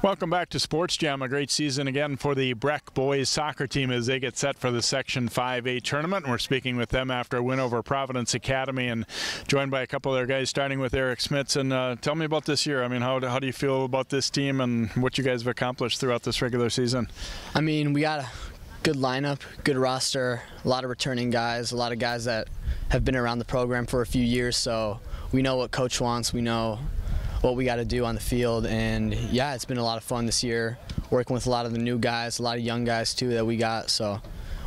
Welcome back to Sports Jam. A great season again for the Breck boys soccer team as they get set for the Section 5A tournament. We're speaking with them after a win over Providence Academy and joined by a couple of their guys, starting with Eric Smits. And tell me about this year. I mean, how do you feel about this team and what you guys have accomplished throughout this regular season? I mean, we got a good lineup, good roster, a lot of returning guys, a lot of guys that have been around the program for a few years, so we know what Coach wants. We know what we got to do on the field, and yeah, it's been a lot of fun this year working with a lot of the new guys, a lot of young guys too that we got, so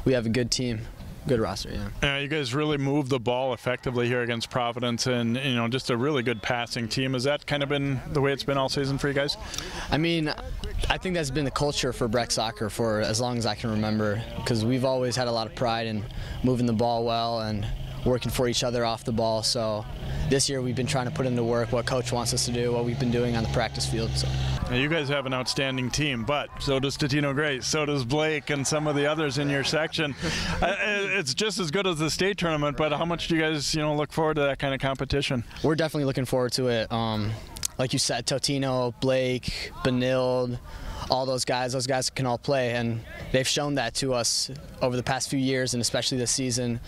we have a good team, good roster. Yeah, you guys really moved the ball effectively here against Providence, and just a really good passing team. Has that kind of been the way it's been all season for you guys? I mean, I think that's been the culture for Breck soccer for as long as I can remember, because we've always had a lot of pride in moving the ball well and working for each other off the ball. So this year we've been trying to put into work what Coach wants us to do, what we've been doing on the practice field. So. Now you guys have an outstanding team, but so does Totino Grace, so does Blake and some of the others in your section. It's just as good as the state tournament, but how much do you guys look forward to that kind of competition? We're definitely looking forward to it. Like you said, Totino, Blake, Benilde, all those guys can all play, and they've shown that to us over the past few years, and especially this season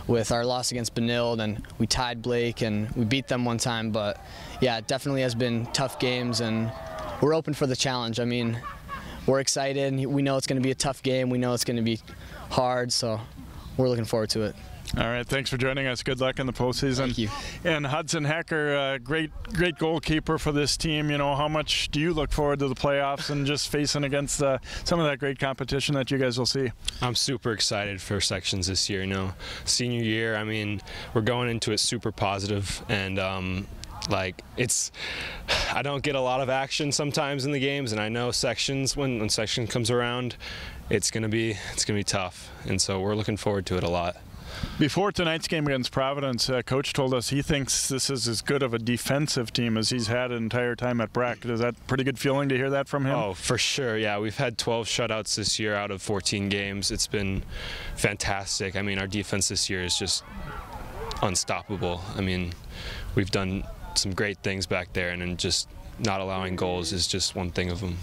with our loss against Benilde, and we tied Blake and we beat them one time. But yeah, it definitely has been tough games, and we're open for the challenge. I mean, we're excited. We know it's going to be a tough game. We know it's going to be hard, so we're looking forward to it. All right, thanks for joining us. Good luck in the postseason. Thank you. And Hudson Haecker, great goalkeeper for this team. How much do you look forward to the playoffs and just facing against some of that great competition that you guys will see? I'm super excited for sections this year. Senior year, I mean, we're going into it super positive, and I don't get a lot of action sometimes in the games, and I know sections, when section comes around, it's gonna be tough, and so we're looking forward to it a lot. Before tonight's game against Providence, Coach told us he thinks this is as good of a defensive team as he's had an entire time at Breck. Is that a pretty good feeling to hear that from him? Oh, for sure, yeah. We've had 12 shutouts this year out of 14 games. It's been fantastic. I mean, our defense this year is just unstoppable. I mean, we've done some great things back there, and then just not allowing goals is just one thing of them.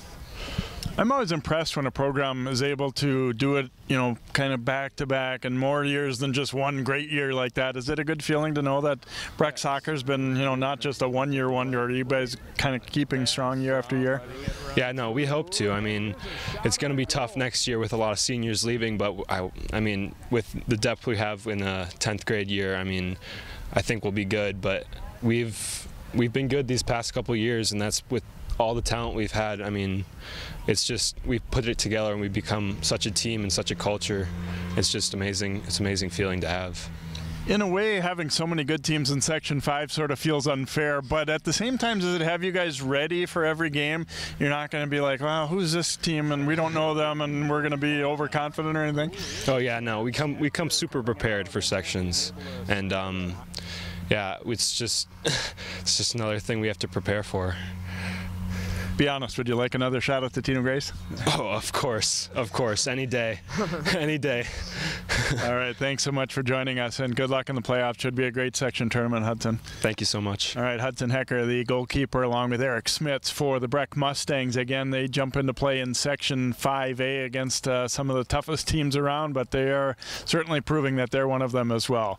I'm always impressed when a program is able to do it, kind of back-to-back and more years than just one great year like that. Is it a good feeling to know that Breck soccer's been, not just a one-year wonder? Are you guys kind of keeping strong year after year? Yeah, no, we hope to. I mean, it's going to be tough next year with a lot of seniors leaving, but I mean, with the depth we have in the 10th grade year, I mean, I think we'll be good. But we've been good these past couple years, and that's with all the talent we've had. I mean, it's just, we've put it together and we've become such a team and such a culture. It's just amazing. It's an amazing feeling to have. In a way, having so many good teams in Section 5 sort of feels unfair, but at the same time, does it have you guys ready for every game? You're not going to be like, well, who's this team and we don't know them and we're going to be overconfident or anything? Oh yeah, no, we come super prepared for sections, and yeah, it's just another thing we have to prepare for. Be honest, would you like another shot at Totino Grace? Oh, of course, any day, any day. All right, thanks so much for joining us, and good luck in the playoffs. Should be a great section tournament, Hudson. Thank you so much. All right, Hudson Haecker, the goalkeeper, along with Eric Smits for the Breck Mustangs. Again, they jump into play in Section 5A against some of the toughest teams around, but they are certainly proving that they're one of them as well.